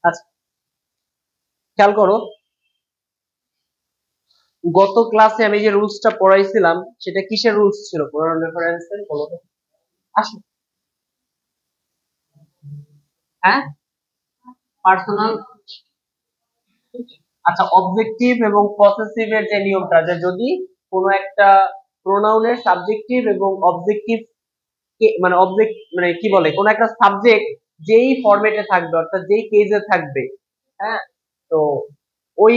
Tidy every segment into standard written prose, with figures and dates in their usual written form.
আচ্ছা, খেয়াল করো, গত ক্লাসে আমি যে রুলসটা পড়াইছিলাম সেটা কিসের রুলস ছিল? প্রোনাউন রেফারেন্সের বলো তো। আসো। হ্যাঁ, পার্সোনাল। আচ্ছা, অবজেক্টিভ এবং পসেসিভ এর যে নিয়মটা, যে যদি কোনো একটা প্রোনাউনের সাবজেক্টিভ এবং অবজেক্টিভ মানে অবজেক্ট মানে কি বলে, কোন একটা সাবজেক্ট যেই ফরম্যাটে থাকবে অর্থাৎ যেই কেজে থাকবে, হ্যাঁ, তো ওই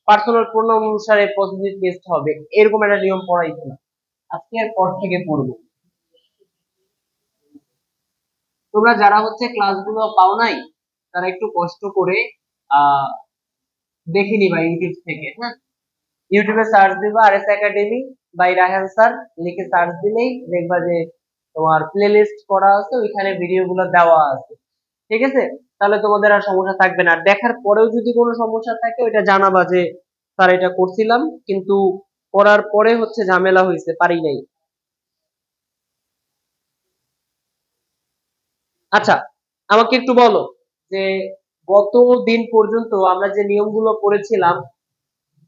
পার্সোনাল প্রোনাউন অনুসারে পজিটিভ কেস হবে, এরকম একটা নিয়ম পড়াইছে না। আজকে এর পর থেকে পড়বো। তোমরা যারা হচ্ছে ক্লাসগুলো পাও নাই, তারা একটু কষ্ট করে আহ দেখে নিবা ইউটিউব থেকে। হ্যাঁ, ইউটিউবে সার্চ দিবা R S academy by Raihan sir, লিখে সার্চ দিলেই দেখবা যে তোমার প্লে লিস্ট করা আছে, ওইখানে ভিডিও গুলো দেওয়া আছে। ঠিক আছে, তাহলে তোমাদের আর সমস্যা থাকবে না। আর দেখার পরেও যদি কোনো সমস্যা থাকে ওইটা জানাবা যে স্যার এটা করছিলাম কিন্তু করার পরে হচ্ছে ঝামেলা হয়েছে, পারি নাই। আচ্ছা, আমাকে একটু বলো যে গত দিন পর্যন্ত আমরা যে নিয়মগুলো পড়েছিলাম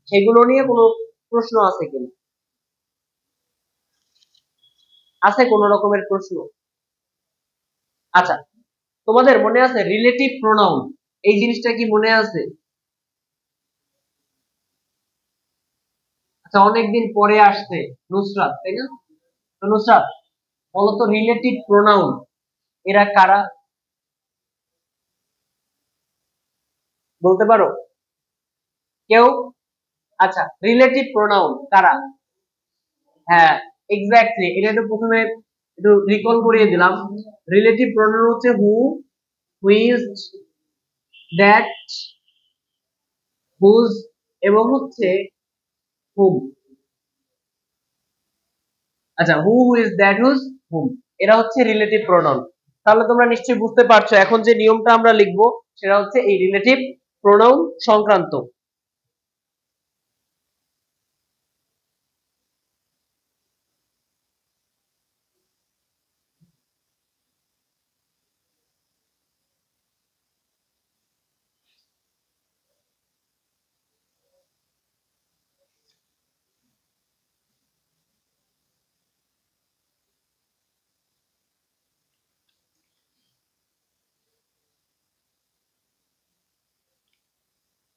সেগুলো নিয়ে কোনো প্রশ্ন আছে কিনা? আছে কোনো রকমের প্রশ্ন? আচ্ছা, তোমাদের মনে আছে রিলেটিভ প্রোনাউন, এই জিনিসটা কি মনে আছে? আচ্ছা, অনেকদিন পরে আসছে নুসরাত, তাই না? তো নুসরাত, বলতো রিলেটিভ প্রোনাউন এরা কারা, বলতে পারো কেউ? আচ্ছা, রিলেটিভ প্রোনাউন কারা? হ্যাঁ, এক্স্যাক্টলি, এটা একটু প্রথমে একটু রিকল করিয়ে দিলাম। রিলেটিভ প্রোনাউন হচ্ছে হু, হুইচ, দ্যাট, হুজ এবং হচ্ছে হুম। আচ্ছা, হু, হুইজ, দ্যাট, হুজ, হুম, এরা হচ্ছে রিলেটিভ প্রোনাউন। তাহলে তোমরা নিশ্চয়ই বুঝতে পারছো এখন যে নিয়মটা আমরা লিখবো সেটা হচ্ছে এই রিলেটিভ প্রোনাউন সংক্রান্ত।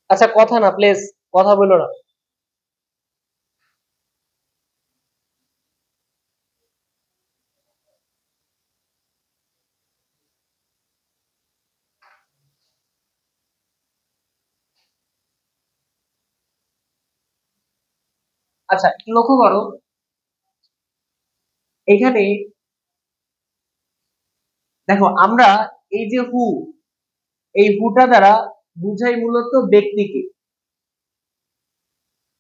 আচ্ছা, কথা না প্লিজ, কথা বলো না। আচ্ছা, একটু লক্ষ্য করো, এখানে দেখো আমরা এই যে হু, এই হুটা দ্বারা বুঝাই মূলত ব্যক্তিকে,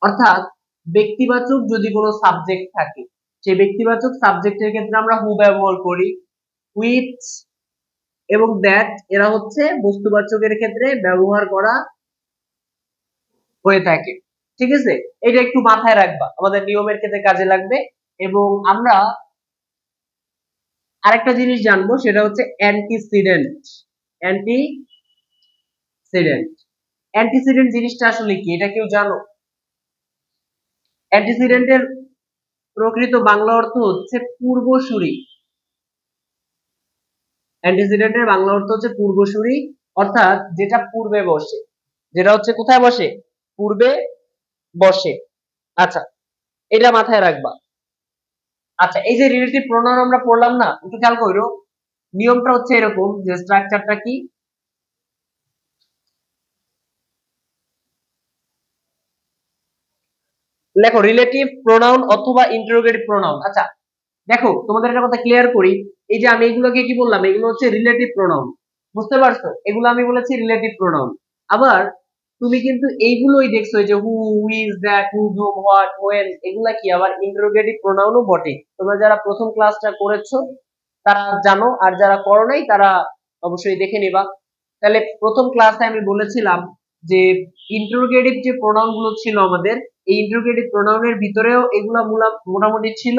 অর্থাৎ ব্যক্তিবাচক যদি কোনো সাবজেক্ট থাকে সেই ব্যক্তিবাচক সাবজেক্টের ক্ষেত্রে আমরা হু ব্যবহার করি। হুইচ এবং দ্যাট এরা হচ্ছে বস্তুবাচকের ক্ষেত্রে ব্যবহার করা হয়ে থাকে। ঠিক আছে, এটা একটু মাথায় রাখবা, আমাদের নিয়মের ক্ষেত্রে কাজে লাগবে। এবং আমরা আরেকটা জিনিস জানবো, সেটা হচ্ছে অ্যান্টিসিডেন্ট। অ্যান্টিসিডেন্ট, অ্যান্টিসিডেন্ট জিনিসটা আসলে কি, এটা কেউ জানো? অ্যান্টিসিডেন্টের প্রকৃত বাংলা অর্থ হচ্ছে পূর্বসূরি। অ্যান্টিসিডেন্টের বাংলা অর্থ হচ্ছে পূর্বসূরি, অর্থাৎ যেটা পূর্বে বসে, যেটা হচ্ছে কোথায় বসে, পূর্বে বসে। আচ্ছা, এটা মাথায় রাখবা। আচ্ছা, এই যে রিলেটিভ প্রোনাউন আমরা পড়লাম না, একটু খেয়াল করো, নিয়মটা হচ্ছে এরকম যে স্ট্রাকচারটা কি, লেখো রিলেটিভ প্রোনাউন অথবা ইন্টারোগেটিভ প্রোনাউন। আচ্ছা, দেখো তোমাদের একটা কথা ক্লিয়ার করি, এই যে আমি এগুলোকে কি বললাম, এগুলো হচ্ছে রিলেটিভ প্রোনাউন, বুঝতে পারছো? এগুলো আমি বলেছি রিলেটিভ প্রোনাউন। আবার তুমি কিন্তু এইগুলোই দেখছো, এই যে who, whose, that, who, whom, what, when, এগুলা কি আবার ইন্টারোগেটিভ প্রোনাউনও বটে। তোমরা যারা প্রথম ক্লাসটা করেছো তারা জানো, আর যারা করো নাই তারা অবশ্যই দেখে নিবা। তাহলে প্রথম ক্লাসে আমি বলেছিলাম যে ইন্টারোগেটিভ যে প্রোনাউন গুলো ছিল আমাদের, এই ইন্টারোগেটিভ প্রোনাউনের ভিতরেও এগুলা মোটামুটি ছিল।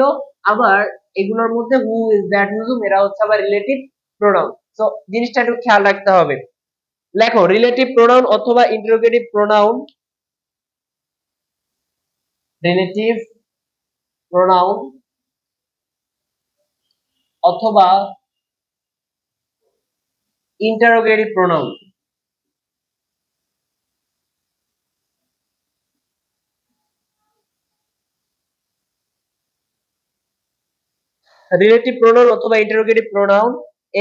আবার এগুলোর মধ্যে হু, ইজ, দ্যাট, হুজুম এরা হচ্ছে আবার রিলেটিভ প্রোনাউন। তো জিনিসটা একটু খেয়াল রাখতে হবে। লেখো রিলেটিভ প্রোনাউন অথবা ইন্টারোগেটিভ প্রোনাউন, রিলেটিভ প্রোনাউন অথবা ইন্টারোগেটিভ প্রোনাউন। রিলেটিভ প্রোনাউন অথবা ইন্টারোগেটিভ প্রোনাউন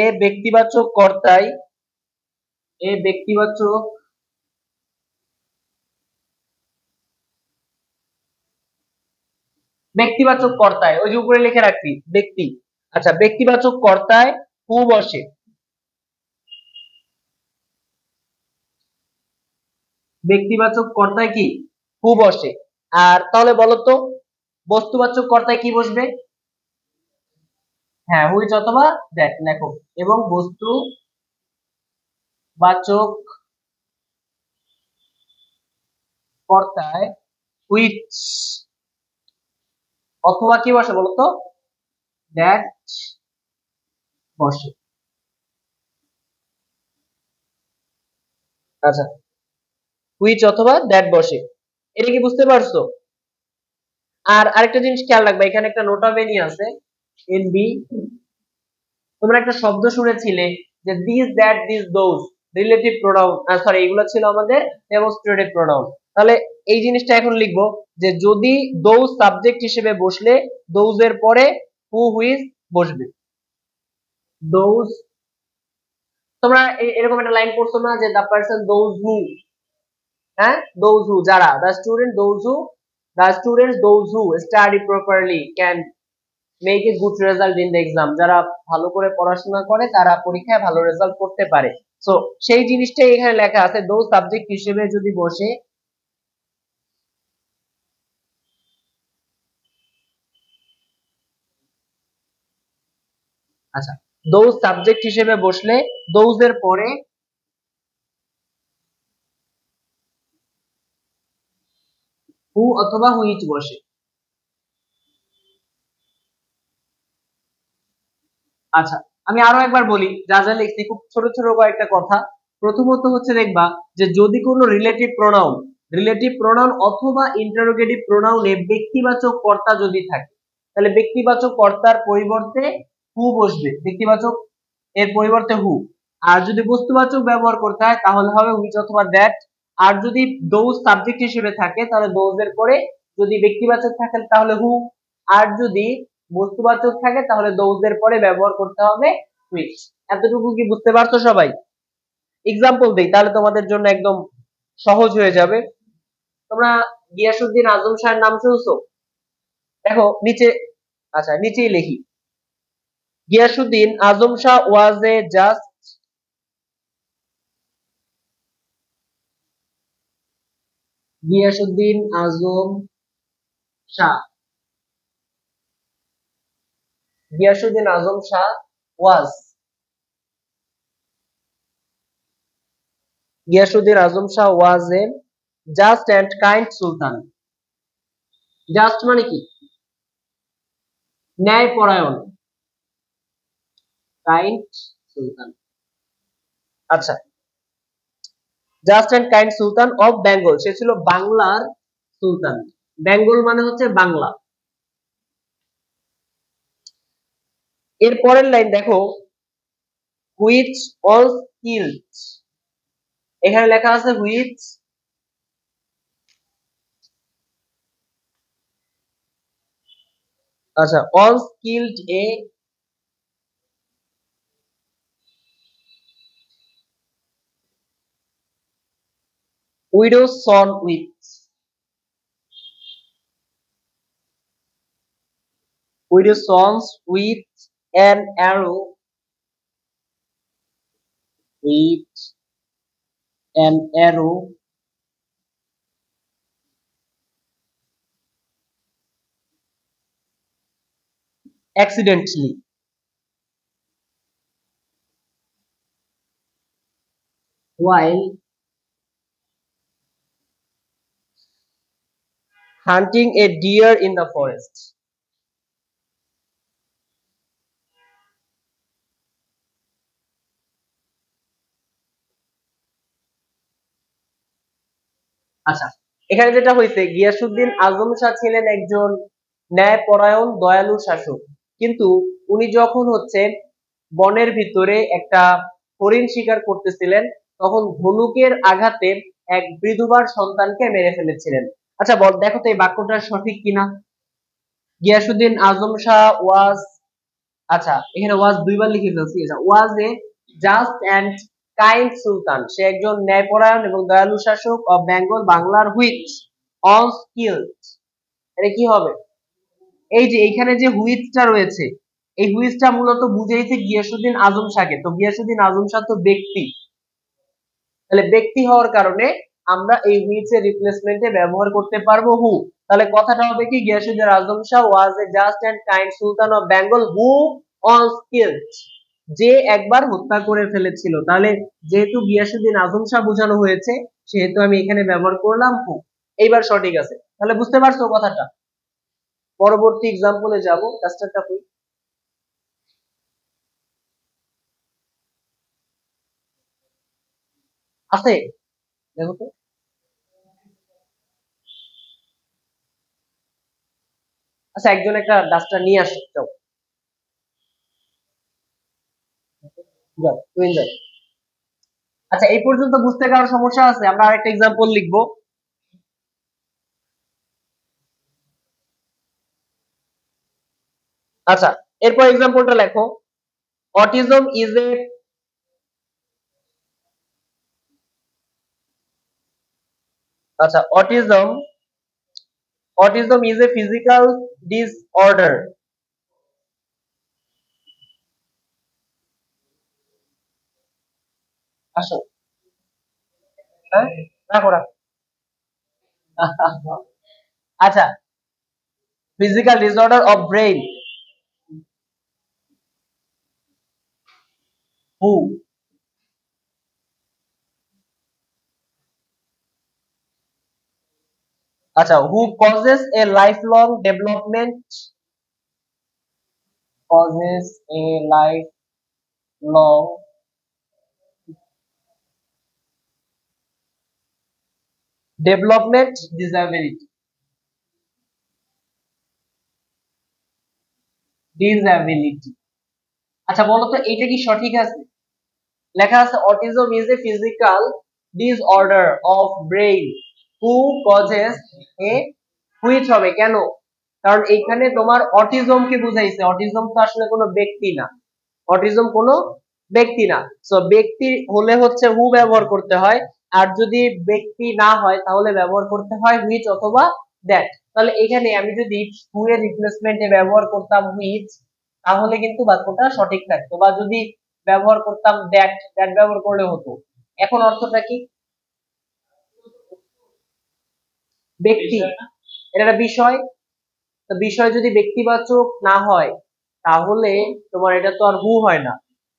এ ব্যক্তিবাচক কর্তায়, এ ব্যক্তিবাচক ব্যক্তিবাচক কর্তায়, ওই যে উপরে লিখে রাখছি ব্যক্তি। আচ্ছা, ব্যক্তিবাচক কর্তায় হু বসে, ব্যক্তিবাচক কর্তায় কি হু বসে। আর তাহলে বলো তো বস্তুবাচক কর্তায় কি বসবে? হ্যাঁ, হুইচ অথবা দ্যাট লেখো। এবং বস্তুবাচক কর্তায় হুইচ অথবা কি বসে বলতো? দ্যাট বসে। আচ্ছা, হুইচ অথবা দ্যাট বসে, এটা কি বুঝতে পারছো? আর আরেকটা জিনিস খেয়াল রাখবে, এখানে একটা নোটা বেনি আছে এনবি। তোমরা একটা শব্দ শুনেছিলে যে this that this those, relative pronoun, sorry এগুলো ছিল আমাদের ডেমনস্ট্রেটিভ প্রোনাউন। তাহলে এই জিনিসটা এখন লিখবো যে যদি দোজ সাবজেক্ট হিসেবে বসলে দোজ এর পরে হু হুইজ বসবে। দোজ, তোমরা এরকম একটা লাইন পড়ছো না যে দা পারসন দোজ হু, হ্যাঁ দোজ হু যারা, the student those who, the students those who study properly can make a good result in the exam, যারা ভালো করে পড়াশোনা করে তারা পরীক্ষায় ভালো রেজাল্ট করতে পারে। সো সেই জিনিসটাই এখানে লেখা আছে, দো সাবজেক্ট হিসেবে যদি বসে, আচ্ছা দো সাবজেক্ট হিসেবে বসলে দোজ এর পরে হু অথবা হুইচ বসে। আচ্ছা, আমি আরো একবার বলি যা যা লিখছি, খুব ছোট ছোট কয়েকটা কথা। প্রথমত হচ্ছে দেখবা যে যদি কোনো রিলেটিভ প্রোনাউন অথবা ইন্টারোগেটিভ প্রোনাউনে ব্যক্তিবাচক কর্তা যদি থাকে, তাহলে ব্যক্তিবাচক কর্তার পরিবর্তে হু বসবে, ব্যক্তিবাচক এর পরিবর্তে হু। আর যদি বস্তুবাচক ব্যবহার করতে হয় তাহলে হবে হুইচ অথবা দ্যাট। আর যদি দোজ সাবজেক্ট হিসেবে থাকে তাহলে দোজ এর পরে যদি ব্যক্তিবাচক থাকে তাহলে হু। আর যদি বস্তুবাচক থাকে তাহলে দোজ এর পরে ব্যবহার করতে হবে হুইচ। এতটুকু কি বুঝতে পারছো সবাই? এক্সাম্পল দেই তাহলে তোমাদের জন্য একদম সহজ হয়ে যাবে। তোমরা গিয়াসউদ্দিন আজম শাহের নাম শুনছো? দেখো নিচে, আচ্ছা নিচেই লিখি, Ghiyasuddin Azam Shah was a just, Ghiyasuddin Azam Shah, Ghiyasuddin Azam Shah was, Ghiyasuddin Azam Shah was a just and kind sultan. Just মানে কি? ন্যায়পরায়ণ, কাইন্ড সুলতান। আচ্ছা, just and kind sultan of Bengal, সে ছিল বাংলার সুলতান। বেঙ্গল মানে হচ্ছে বাংলা। এর পরের লাইন দেখো, হুইচ অল স্কিলড, এখানে লেখা আছে হুইচ, আচ্ছা all skilled A widows son with, widows sons with an arrow, with an arrow accidentally, while hunting a deer in the forest. আচ্ছা, এখানে যেটা হয়েছে, গিয়াসউদ্দিন আজম শাহ ছিলেন একজন ন্যায়পরায়ণ দয়ালু শাসক, কিন্তু উনি যখন হচ্ছে বনের ভিতরে একটা হরিণ শিকার করতেছিলেন, তখন ধনুকের আঘাতে এক বিধবার সন্তানকে মেরে ফেলেছিলেন। আচ্ছা বল, দেখো তো এই বাক্যটা সঠিক কিনা। গিয়াসউদ্দিন আজম শাহ ওয়াজ, আচ্ছা এখানে ওয়াজ দুইবার লিখে ফেলছি, ওয়াজ এ জাস্ট এন্ড কাইন্ড সুলতান, সে একজন ন্যায়পরায়ণ এবং দয়ালু শাসক অফ বেঙ্গল, বাংলার, হুইচ অল স্কিলড, এটা কি হবে? এই যে এখানে যে হুইচটা রয়েছে, এই হুইচটা মূলত বুঝাইছে গিয়াসউদ্দিন আজম শাহকে, তো গিয়াসউদ্দিন আজম শাহ তো ব্যক্তি, তাহলে ব্যক্তি হওয়ার কারণে আমরা এই হুইচের রিপ্লেসমেন্টে ব্যবহার করতে পারবো হু। তাহলে কথাটা হবে কি, Ghiyasuddin Azam Shah was a just and kind sultan of Bengal who all skilled, যে একবার হত্যা করে ফেলেছিল। তাহলে যেহেতু গিয়াসউদ্দিন আজম শাহ বোঝানো হয়েছে, সেহেতু আমি এখানে ব্যবহার করলাম হু। এইবার সঠিক আছে, তাহলে বুঝতে পারছো কথাটা। পরবর্তী এক্সাম্পলে যাব, কাজটা কই আছে, দেখো তো। আচ্ছা একজন একটা ডাস্টার নিয়ে আসো, যাও, যাও তুমি যাও। আচ্ছা এই পর্যন্ত বুঝতে কারো সমস্যা আছে? আমরা আরেকটা এক্সাম্পল লিখবো। আচ্ছা, এরপর এক্সাম্পলটা লেখো। অটিজম ইজ এ, আচ্ছা autism is a physical disorder. আসো, হ্যাঁ, রাখো রাখো। আচ্ছা, physical disorder of brain, who, আচ্ছা who causes a lifelong development, causes a lifelong development disability, disability. আচ্ছা বলো তো এইটা কি সঠিক আছে? লেখা আছে autism is a physical disorder of brain who causes a, which হবে কেন? কারণ এইখানে তোমার অটিজম কে বুঝাইছে, অটিজম তো আসলে কোনো ব্যক্তি না, অটিজম কোনো ব্যক্তি না। সো ব্যক্তি হলে হচ্ছে হু ব্যবহার করতে হয়, আর যদি ব্যক্তি না হয় তাহলে ব্যবহার করতে হয় হুইচ অথবা দ্যাট। তাহলে এখানে আমি যদি হু এর রিপ্লেসমেন্টে ব্যবহার করতাম হুইচ, তাহলে কিন্তু বাক্যটা সঠিক থাকতো, বা যদি ব্যবহার করতাম দ্যাট, দ্যাট ব্যবহার করলে হতো। এখন অর্থটা কি? ব্যক্তি, এটা একটা বিষয়, তো বিষয় যদি ব্যক্তিবাচক না হয়, তাহলে তোমার এটা তো আর হু হয় না।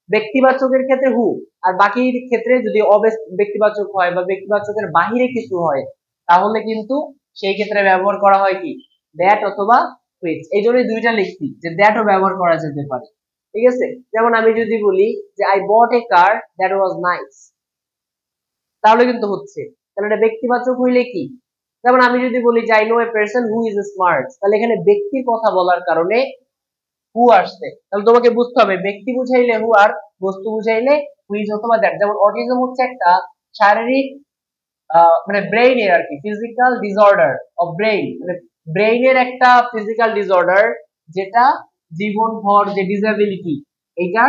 ব্যক্তিবাচকের ক্ষেত্রে হু, আর বাকির ক্ষেত্রে যদি ব্যক্তিবাচক হয় বা ব্যক্তিবাচকের বাহিরে কিছু হয়, তাহলে কিন্তু সেই ক্ষেত্রে ব্যবহার করা হয় কি, দ্যাট অথবা হুইচ। এই জন্যই দুইটা লিখছি যে দ্যাটও ব্যবহার করা যেতে পারে। ঠিক আছে, যেমন আমি যদি বলি যে I bought A car that was nice, তাহলে কিন্তু হচ্ছে, তাহলে এটা ব্যক্তিবাচক হইলে কি, যেমন আমি যদি বলি যে I know a person who is smart, তাহলে এখানে ব্যক্তির কথা বলার কারণে হু আসছে। তাহলে তোমাকে বুঝতে হবে ব্যক্তি বুঝাইলে হু, আর বস্তু বুঝাইলে হুইজ অথবা দ্যাট। যেমন অটিজম হচ্ছে একটা শারীরিক মানে ব্রেইনের আর কি ফিজিক্যাল ডিসঅর্ডার অফ ব্রেইন, মানে ব্রেইনের একটা ফিজিক্যাল ডিসঅর্ডার, যেটা জীবনভর যে ডিসএবিলিটি এইটা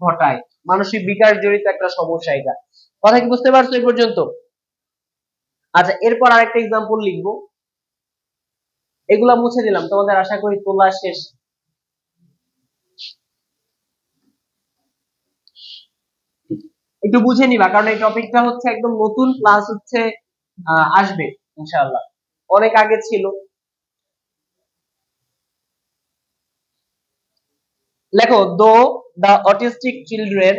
ঘটায়, মানসিক বিকাশ জড়িত একটা সমস্যা এটা। কথা কি বুঝতে পারছো এই পর্যন্ত? আচ্ছা এরপর আরেকটা এক্সাম্পল লিখবো, এগুলা মুছে দিলাম, তোমাদের আশা করি তোলা শেষ। একটু বুঝে নিবা, কারণ এই টপিকটা হচ্ছে একদম নতুন, প্লাস হচ্ছে আসবে ইনশাআল্লাহ, অনেক আগে ছিল। লেখো, দো the autistic children,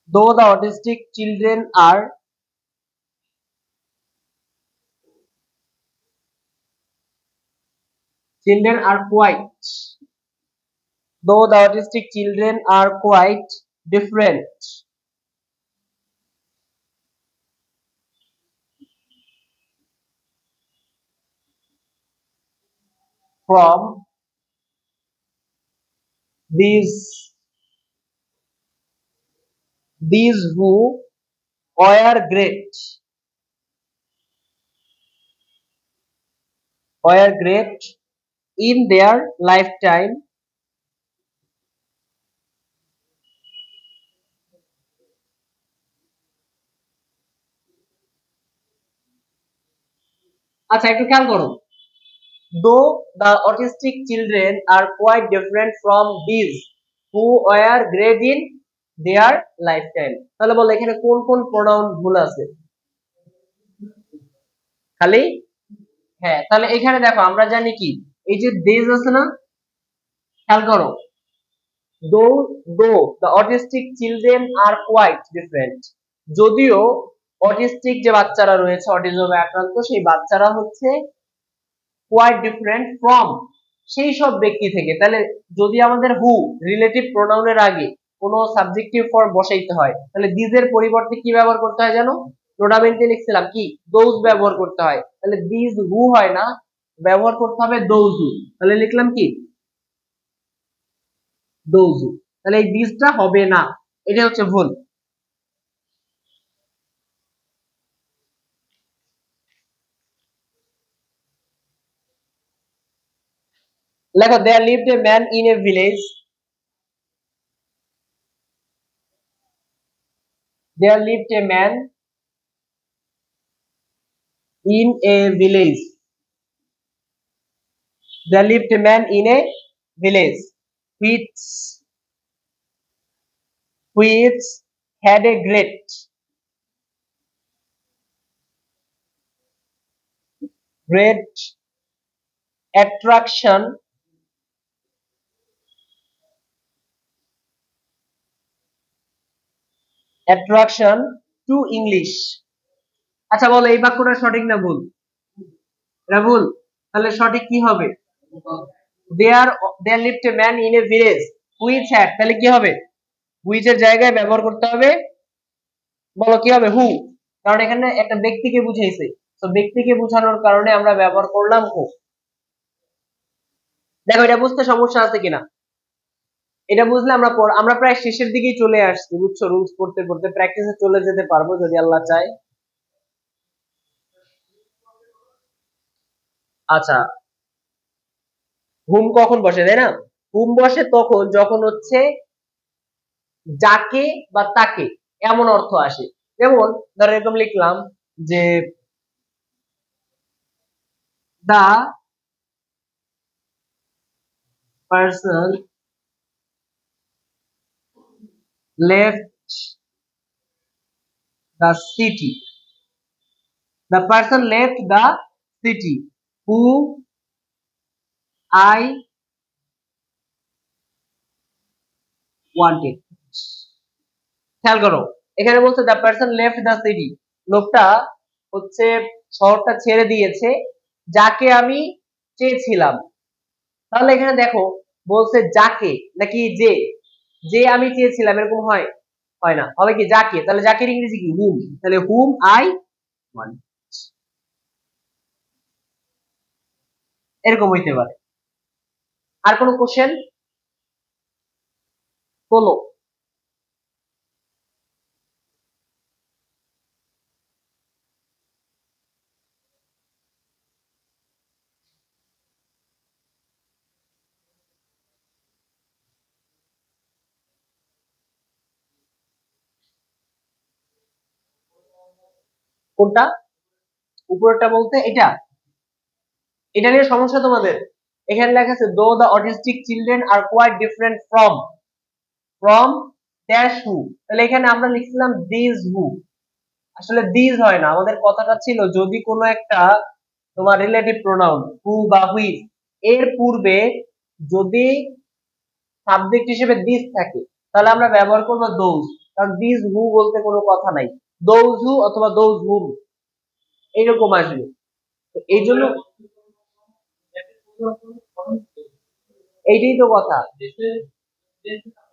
though the autistic children are children are quite, though the autistic children are quite different from these who were great in their lifetime. আচ্ছা একটু খেয়াল করো, though the autistic children are quite different from these who were great in their lifetime, তাহলে বলো এখানে কোন কোন pronoun ভুল আছে? খালি হ্যাঁ, তাহলে এখানে দেখো আমরা জানি কি এই যে these আছে না, খেয়াল করো, though the autistic children are quite different, যদিও অটিস্টিক যে বাচ্চারা রয়েছে, অটিজমে আক্রান্ত সেই বাচ্চারা হচ্ছে quite different from সেই সব ব্যক্তি থেকে। তাহলে যদি আমাদের হু রিলেটিভ প্রোনাউনের আগে কোনো সাবজেক্টিভ ফর্ম বসাইতে হয়, তাহলে দিস এর পরিবর্তে কি ব্যবহার করতে হয় জানো? নোটামেন্টে লিখছিলাম কি দোজ ব্যবহার করতে হয়, তাহলে দিস হু হয় না, ব্যবহার করতে হবে দোজ হু। তাহলে লিখলাম কি দোজ হু, তাহলে এই দিসটা হবে না, এটা হচ্ছে ভুল। লেখো there lived a man in a village, there lived a man in a village, there lived a man in a village which had a great attraction to English। আচ্ছা বলো এই বাক্যটা সঠিক না ভুল? এটা ভুল, তাহলে সঠিক কি হবে? there lived a man in a village which had, তাহলে কি হবে? which এর জায়গায় ব্যবহার করতে হবে, বলো কি হবে? হু, কারণ এখানে একটা ব্যক্তিকে বুঝাইছে, তো ব্যক্তিকে বোঝানোর কারণে আমরা ব্যবহার করলাম হু। দেখো এটা বুঝতে সমস্যা আছে কিনা? এটা বুঝলে আমরা প্রায় শেষের দিকেই চলে আসছি, বুঝছো? রুলস পড়তে পড়তে প্র্যাকটিসে চলে যেতে পারবো যদি আল্লাহ চায়। আচ্ছা, হুম কখন বসে, তাই না? হুম বসে তখন যখন হচ্ছে যাকে বা তাকে এমন অর্থ আসে। যেমন ধরো এরকম লিখলাম যে the person left the city, the person left the city who I wanted। খেয়াল করো এখানে বলছে the person left the city, লোকটা হচ্ছে শহরটা ছেড়ে দিয়েছে যাকে আমি চেয়েছিলাম। তাহলে এখানে দেখো বলছে যাকে নাকি যে আমি চেয়েছিলাম, এরকম হয়? হয় না, হবে কি যাকে। তাহলে যাকের ইংরেজি কি? হুম, তাহলে হুম আই ওয়ান্ট, এরকম হইতে পারে। আর কোনো কোশ্চেন? বলো। কোনটা? উপরেরটা বলতে এটা নিয়ে সমস্যা তোমাদের? এখানে লেখা আছে though the autistic children are quite different from dash who, তাহলে এখানে আমরা লিখছিলাম দিস হু, আসলে দিস হয় না, আমাদের কথাটা ছিল যদি কোনো একটা তোমার রিলেটিভ প্রোনাউন হু বা হুইচ এর পূর্বে যদি সাবজেক্ট হিসেবে দিস থাকে তাহলে আমরা ব্যবহার করবো দোজ, কারণ দিস হু বলতে কোনো কথা নাই, দোজ হু অথবা দোজ হুম এইরকম আসবে। এই জন্য এইটাই তো কথা।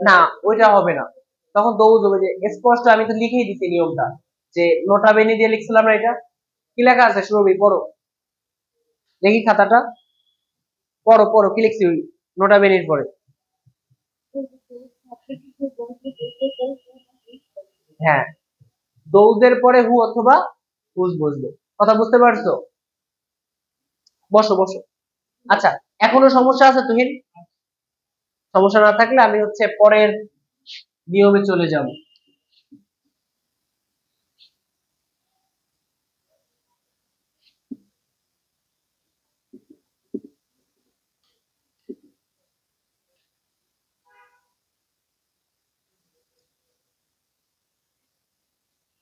না, ওইটা হবে না, তখন দৌড় হবে। যে স্পষ্ট আমি তো লিখেই দিছি নিয়মটা, যে নোটা বেনি দিয়ে লিখছিলাম না, এটা কি লেখা আছে সুরভি পড়ো দেখি খাতাটা, পড়ো পড়ো কি লিখছি ওই নোটা বেনির পরে। হ্যাঁ, দৌদের পরে হু অথবা হুজ বসবে। কথা বুঝতে পারছো? বসো বসো। আচ্ছা, এখনো সমস্যা আছে তুহিন? সমস্যা না থাকলে আমি হচ্ছে পরের নিয়মে চলে যাব।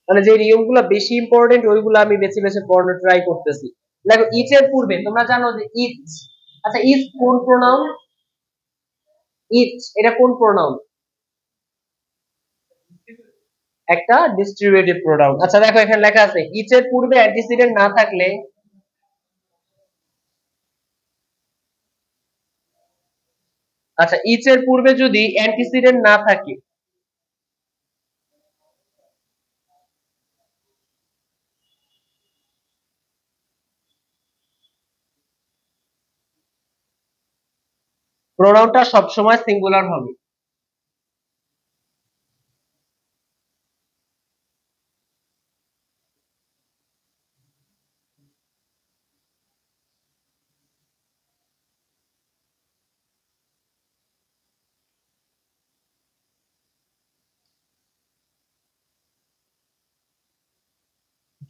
মানে যে নিয়মগুলো বেশি ইম্পর্টেন্ট ওইগুলো আমি বেছে বেছে পড়ানোর ট্রাই করতেছি। দেখো ইচ এর পূর্বে তোমরা জানো যে ইচ, আচ্ছা ইচ কোন প্রোনাউন? ইচ এটা কোন প্রোনাউন? একটা ডিস্ট্রিবিউটিভ প্রোনাউন। আচ্ছা দেখো এখানে লেখা আছে ইচ এর পূর্বে অ্যান্টিসিডেন্ট না থাকলে, আচ্ছা ইচ এর পূর্বে যদি অ্যান্টিসিডেন্ট না থাকে, প্রোনাউনটা সবসময় সিঙ্গুলার হবে।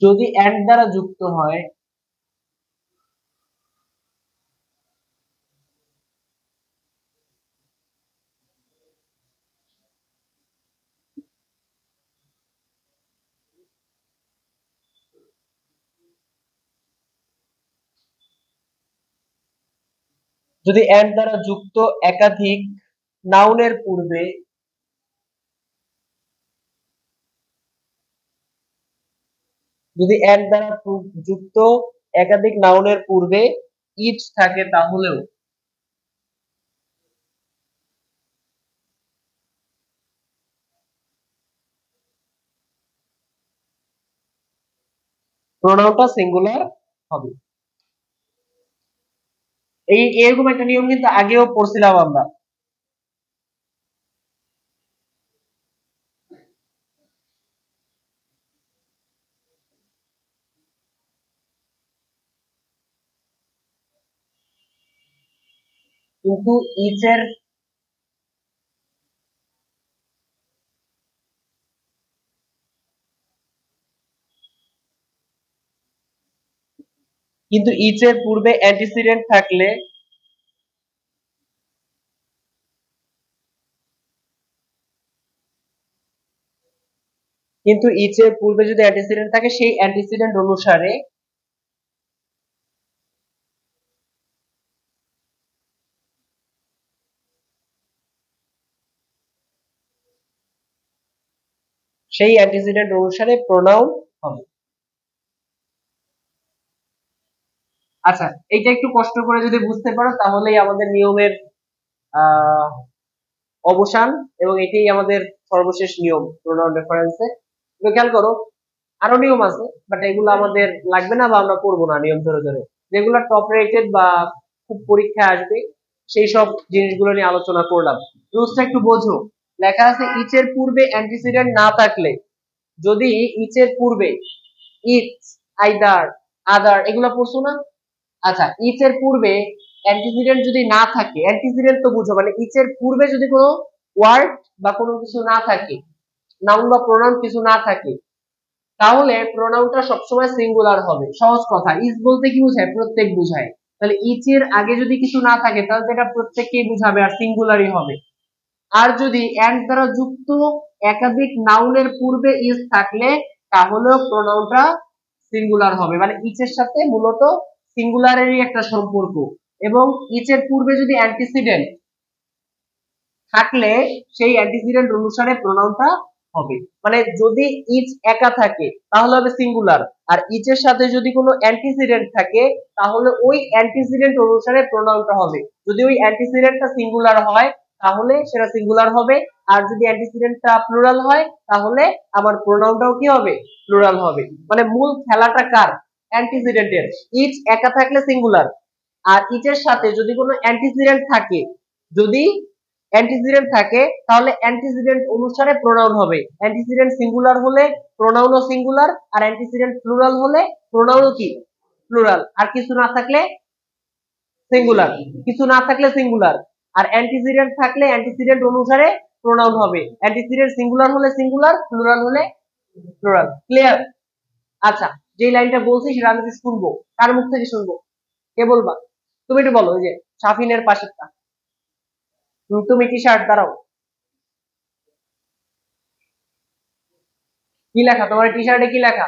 যদি এন্ড দ্বারা যুক্ত হয়, যদি এন্ড দ্বারা যুক্ত একাধিক নাউনের পূর্বে, যদি এন্ড দ্বারা যুক্ত একাধিক নাউনের পূর্বে ইচ থাকে তাহলেও প্রোনাউনটা সিঙ্গুলার হবে। এই এরকম একটা নিয়ম কিন্তু আগেও পড়ছিলাম আমরা। কিন্তু ইচের, কিন্তু ইচের পূর্বে অ্যান্টিসিডেন্ট থাকলে, কিন্তু ইচের পূর্বে যদি অ্যান্টিসিডেন্ট থাকে সেই অ্যান্টিসিডেন্ট অনুসারে সেই অ্যান্টিসিডেন্ট অনুসারে প্রোনাউন হবে। আচ্ছা, এইটা একটু কষ্ট করে যদি বুঝতে পারো তাহলেই আমাদের নিয়মের আহ অবসান, এবং এটাই আমাদের সর্বশেষ নিয়ম প্রোনাউন রেফারেন্সে। তুমি খেয়াল করো, আরো নিয়ম আছে বাট এগুলো আমাদের লাগবে না বা আমরা করবো না নিয়ম ধরে ধরে। যেগুলো টপ রেটেড বা খুব পরীক্ষায় আসবে সেই সব জিনিসগুলো নিয়ে আলোচনা করলাম। রুলসটা একটু বোঝো। লেখা আছে ইচের পূর্বে অ্যান্টিসিডেন্ট না থাকলে, যদি ইচের পূর্বে ইচ, আইদার, আদার এগুলো পড়ছো না? আচ্ছা, ইচের পূর্বে অ্যান্টিসিডেন্ট যদি না থাকে, অ্যান্টিসিডেন্ট তো বুঝো মানে ইচের পূর্বে যদি কোনো ওয়ার্ড বা কোনো কিছু না থাকে, নাউন বা প্রোনাউন কিছু না থাকে, তাহলে প্রোনাউনটা সবসময় সিঙ্গুলার হবে। সহজ কথা, ইজ বলতে কি বোঝায়? প্রত্যেক বোঝায়। তাহলে ইচ এর আগে যদি কিছু না থাকে তাহলে এটা প্রত্যেককেই বোঝাবে আর সিঙ্গুলারই হবে। আর যদি এন্ড দ্বারা যুক্ত একাধিক নাউনের পূর্বে ইজ থাকলে তাহলেও প্রোনাউনটা সিঙ্গুলার হবে। মানে ইচ এর সাথে মূলত সিঙ্গুলারেরই একটা সম্পর্ক। এবং ইচ এর পূর্বে যদি অ্যান্টিসিডেন্ট থাকলে সেই অ্যান্টিসিডেন্ট অনুসারে প্রোনাউনটা হবে। মানে যদি ইচ একা থাকে তাহলে হবে সিঙ্গুলার, আর ইচের সাথে যদি কোনো অ্যান্টিসিডেন্ট থাকে তাহলে ওই অ্যান্টিসিডেন্ট অনুসারে প্রোনাউনটা হবে। যদি ওই অ্যান্টিসিডেন্টটা সিঙ্গুলার হয় তাহলে সেটা সিঙ্গুলার হবে, আর যদি অ্যান্টিসিডেন্টটা প্লুরাল হয় তাহলে আমার প্রোনাউনটাও কি হবে, প্লুরাল হবে। মানে মূল খেলাটা কার, অ্যান্টিসিডেন্টের। ইচ একা থাকলে সিঙ্গুলার, আর ইচের সাথে যদি কোনো অ্যান্টিসিডেন্ট থাকে, যদি অ্যান্টিসিডেন্ট থাকে তাহলে অ্যান্টিসিডেন্ট অনুসারে প্রোনাউন হবে। অ্যান্টিসিডেন্ট সিঙ্গুলার হলে প্রোনাউনও সিঙ্গুলার, আর অ্যান্টিসিডেন্ট প্লুরাল হলে প্রোনাউনও কি, প্লুরাল। আর কিছু না থাকলে সিঙ্গুলার, কিছু না থাকলে সিঙ্গুলার। আর অ্যান্টিসিডেন্ট থাকলে অ্যান্টিসিডেন্ট অনুসারে প্রোনাউন হবে। অ্যান্টিসিডেন্ট সিঙ্গুলার হলে সিঙ্গুলার, প্লুরাল হলে প্লুরাল। ক্লিয়ার? আচ্ছা, যে লাইনটা বলছি সেটা আমি শুনবো, কার মুখ থেকে শুনবো, কে বলবা? তুমি একটু বলো, ওই যে শাফিনের পাশেরটা। তুমি টি শার্ট, দাঁড়াও। কি লেখা তোমার টি শার্টে, কি লেখা?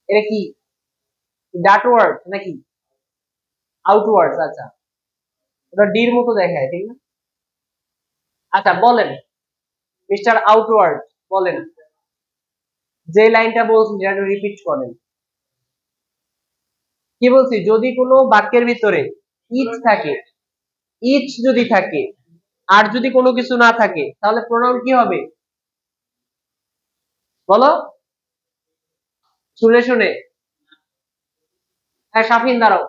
এটা কি ডাটওয়ার্ড নাকি আউটওয়ার্ড? আচ্ছা, ওটা ডির মতো দেখায়, ঠিক না? আচ্ছা বলেন মিস্টার আউটওয়ার্ড, বলেন যে লাইনটা বলছি সেটা রিপিট করেন। কি বলছি? যদি কোনো বাক্যের ভিতরে ইচ থাকে, ইচ যদি থাকে আর যদি কোনো কিছু না থাকে তাহলে প্রোনাউন কি হবে, বলো শুনে শুনে। হ্যাঁ শাফিন দাঁড়াও,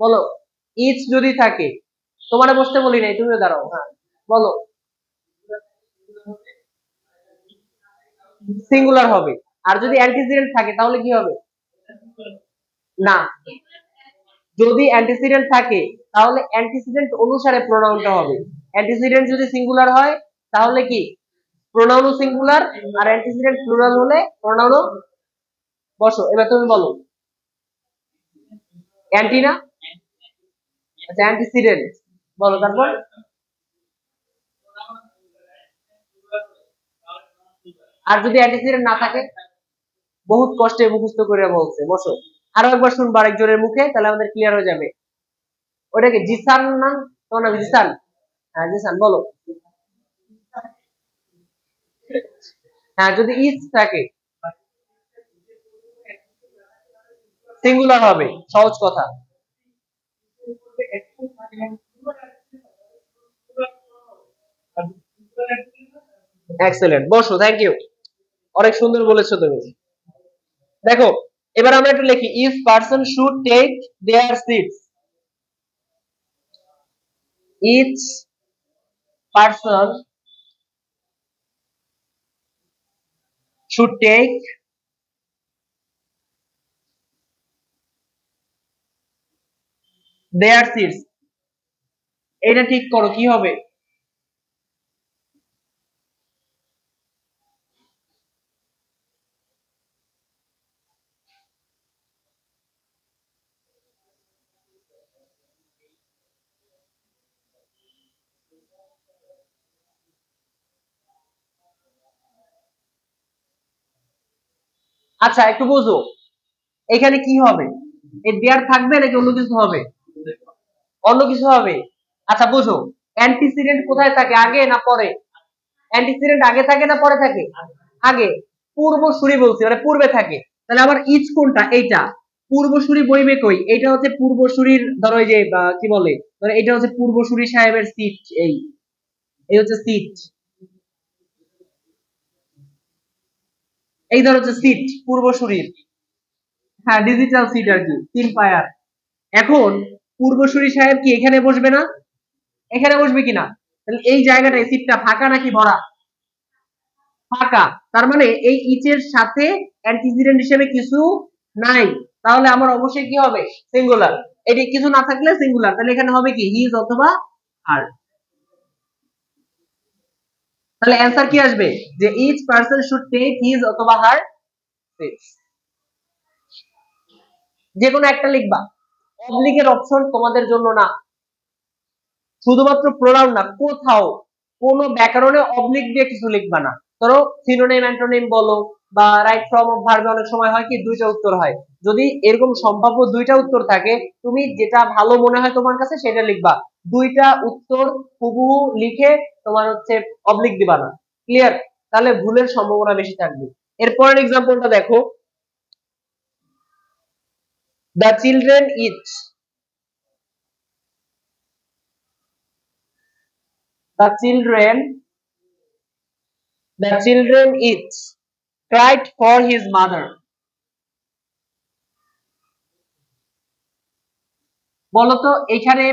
বলো। ইচ যদি থাকে, তোমারে বসতে বলি নাই, তুমিও দাঁড়াও। হ্যাঁ বলো। সিঙ্গুলার হবে। আর যদি অ্যান্টিসিডেন্ট থাকে তাহলে কি হবে? না, যদি অ্যান্টিসিডেন্ট থাকে তাহলে অ্যান্টিসিডেন্ট অনুসারে প্রোনাউনটা হবে। অ্যান্টিসিডেন্ট যদি সিঙ্গুলার হয় তাহলে কি, প্রোনাউনও সিঙ্গুলার, আর অ্যান্টিসিডেন্ট প্লুরাল হলে প্রোনাউনও। বসো, এবার তুমি বলো। অ্যান্টি না, আচ্ছা অ্যান্টিসিডেন্ট বলো তারপর। আর যদি অ্যান্টিসিডেন্ট না থাকে, বহুত কষ্টে মুখস্থ করে বলছে, বসো। আরো একবার শুনবো আরেকজনের মুখে, তাহলে আমাদের ক্লিয়ার হয়ে যাবে। ওটা কি জিসান না, তোমার নাম জিসান? হ্যাঁ জিসান বলো। হ্যাঁ যদি ইজ থাকে সিঙ্গুলার হবে, সহজ কথা। এক্সেলেন্ট, বসো, থ্যাংক ইউ। অনেক সুন্দর বলেছো তুমি। দেখো, এবার আমরা একটু লিখি, if person should take their seats, each person should take their seats, এটা ঠিক করো কি হবে? আচ্ছা একটু বুঝো, এখানে কি হবে, এই দেয়ার থাকবে নাকি অন্য কিছু হবে? অন্য কিছু হবে। আচ্ছা বুঝো, অ্যান্টিসিডেন্ট কোথায় থাকে, আগে না পরে? অ্যান্টিসিডেন্ট আগে থাকে না পরে থাকে? আগে। পূর্বসূরি বলছি, মানে পূর্বে থাকে। তাহলে আবার ইজ কোনটা, এইটা। পূর্বসূরি বইবে কই, এইটা হচ্ছে পূর্বসূরির, ধরো এই যে কি বলে, ধরো এটা হচ্ছে পূর্বসূরি সাহেবের সিট, এই এই হচ্ছে সিট, এই ধর হচ্ছে সিট পূর্বসূরির। হ্যাঁ ডিজিটাল সিট আর কি, তিন পায়ার। এখন পূর্বসূরি সাহেব কি এখানে বসবে না, এখানে বসবে কিনা? তাহলে এই জায়গাটা, এই সিটটা ফাঁকা নাকি ভরা? ফাঁকা। তার মানে এই ইচের সাথে অ্যান্টিসিডেন্ট হিসেবে কিছু নাই, তাহলে আমার অবশ্যই কি হবে, সিঙ্গুলার। এটি কিছু না থাকলে সিঙ্গুলার, তাহলে এখানে হবে কি, হিজ অথবা হার। তাহলে অ্যান্সার কি আসবে, যে each person should take his অথবা হার সিটস। যে কোনো একটা লিখবা, অবলিকের অপশন তোমাদের জন্য না। শুধুমাত্র প্রোনাউন না, কোথাও কোনো ব্যাকরণে অবলিক দিয়ে কিছু লিখবা না। ধরো সিনোনিম অ্যান্টোনিম বলো, বা রাইট ফর্ম অফ ভার্বে অনেক সময় হয় কি দুইটা উত্তর হয়। যদি এরকম সম্ভাব্য দুইটা উত্তর থাকে, তুমি যেটা ভালো মনে হয় তোমার কাছে সেটা লিখবা। দুইটা উত্তর হুবহু লিখে তোমার হচ্ছে অবলিক দিবা না। ক্লিয়ার? তাহলে ভুলের সম্ভাবনা বেশি থাকবে। এরপরের এক্সাম্পলটা দেখো, the children it, the children each cried for his mother. বলতো এখানে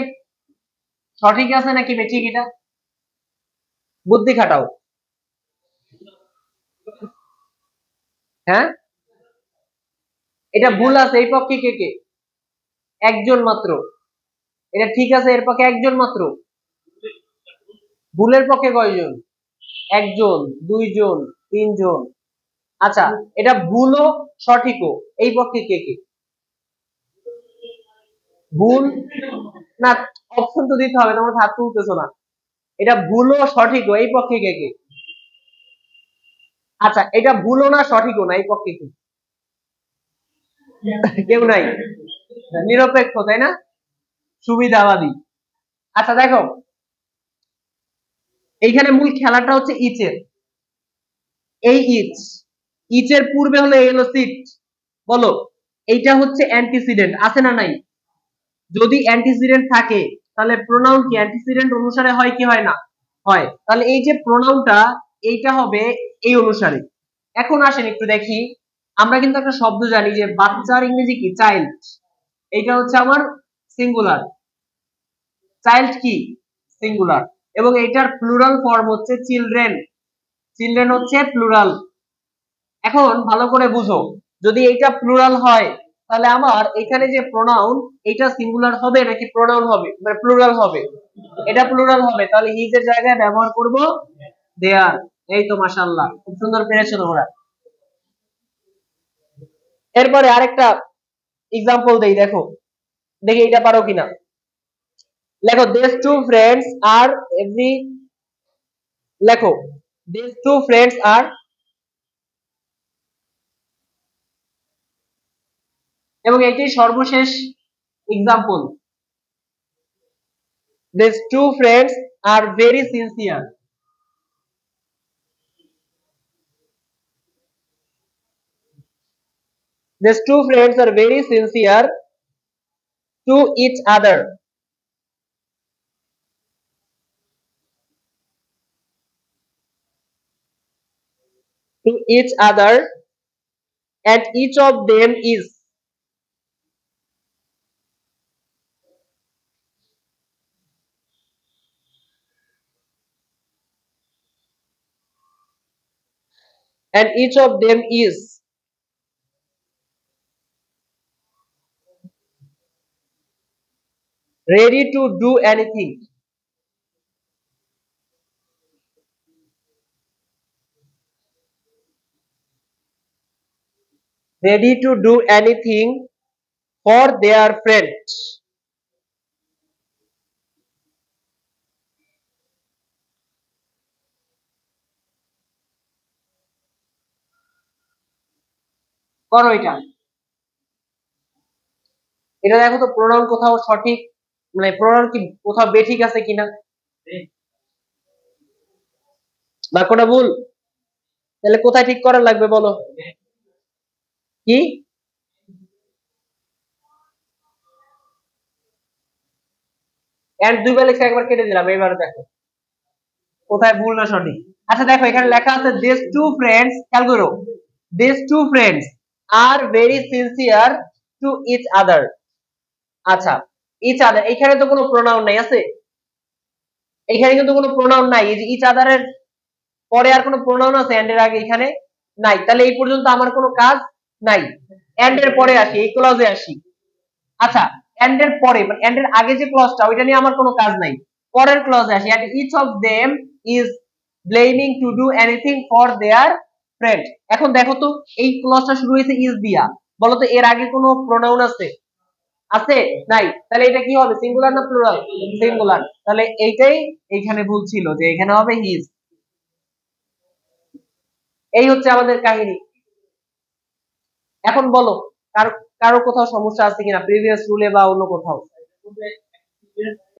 সঠিক আছে নাকি বেঠিক? এটা বুদ্ধি খাটাও। হ্যাঁ, এটা ভুল আছে। এই পক্ষে কে কে? একজন মাত্র। এটা ঠিক আছে, এর পক্ষে একজন মাত্র। ভুলের পক্ষে কয়জন? একজন, দুইজন, তিনজন। আচ্ছা, এটা ভুলও সঠিকও, এই পক্ষে কে কে? ভুল না, অপশন তো দিতে হবে, তোমরা হাত তুলতেছো না। এটা ভুলও সঠিকও, এই পক্ষে কে কে? আচ্ছা, এটা ভুলও না সঠিকও না, এই পক্ষে কি? কেউ নাই, নিরপেক্ষ, তাই না? সুবিধাবাদী। আচ্ছা দেখো, এইখানে মূল খেলাটা হচ্ছে ইচের। এই ইচের পূর্বে হলো এই হলো সিট। বলো, এইটা হচ্ছে অ্যান্টিসিডেন্ট, আছে না নাই? যদি অ্যান্টিসিডেন্ট থাকে তাহলে প্রোনাউন কি অ্যান্টিসিডেন্ট অনুসারে হয় কি হয় না? হয়। তাহলে এই যে প্রোনাউনটা, এইটা হবে এই অনুসারে। এখন আসেন একটু দেখি, আমরা কিন্তু একটা শব্দ জানি যে বাচ্চার ইংরেজি কি? চাইল্ড। এইটা হচ্ছে আমার সিঙ্গুলার। চাইল্ড কি? সিঙ্গুলার। এবং এটার প্লুরাল ফর্ম হচ্ছে চিলড্রেন। চিলড্রেন হচ্ছে প্লুরাল। এখন ভালো করে বুঝো, যদি এইটা প্লুরাল হয় তাহলে আমার এখানে যে প্রোনাউন, এটা সিঙ্গুলার হবে নাকি প্রোনাউন হবে, মানে প্লুরাল হবে? এটা প্লুরাল হবে, তাহলে হিজ এর জায়গায় ব্যবহার করব দেয়ার। এই তো মাশাআল্লাহ, খুব সুন্দর পেরেছো তোমরা। এরপরে আরেকটা এক্সাম্পল দেই, দেখো দেখি এটা পারো কিনা। লেখো, these two friends are every, লেখো these two friends are, এবং এটি সর্বশেষ example. these two friends are very sincere. These two friends are very sincere to each other. To each other, and each of them is, and each of them is ready to do anything. Ready to do anything for their friend. করো এটা। এটা দেখো তো pronoun কোথাও সঠিক, মানে pronoun কি কোথাও বেঠিক আছে কিনা, বাক্যটা ভুল। তাহলে কোথায় ঠিক করা লাগবে বলো? কি? এন্ড দুইবার লেখা একবার কেটে দিলাম, এবার দেখো কোথায় ভুল না সঠিক। আচ্ছা দেখো, এখানে লেখা আছে these two friends, খেয়াল করো, these two friends are very sincere to each other. আচ্ছা, each other, এখানে তো কোনো প্রোনাউন নাই, আছে? এখানে কিন্তু কোনো প্রোনাউন নাই। এই যে each other এর পরে আর কোনো প্রোনাউন আছে এন্ড এর আগে? এখানে নাই। তাহলে এই পর্যন্ত আমার কোনো কাজ নাই। এন্ড এর পরে আসি, এই ক্লজে আসি। আচ্ছা, এন্ড এর পরে মানে এন্ড এর আগে যে ক্লজটা, ওইটা নিয়ে আমার কোনো কাজ নাই। পরের ক্লজে আসি, and each of them is blaming to do anything for their friend. এখন দেখো তো, এই ক্লজটা শুরু হয়েছে ইজ দিয়া। বলো তো এর আগে কোনো প্রোনাউন আছে? আছে? নাই। তাহলে এটা কি হবে, সিঙ্গুলার না প্লুরাল? সিঙ্গুলার। তাহলে এইটাই এইখানে ভুল ছিল, যে এখানে হবে হিজ। এই হচ্ছে আমাদের কাহিনী। এখন বলো, কারো কারো কোথাও সমস্যা আছে কিনা প্রিভিয়াস রুলে বা অন্য কোথাও?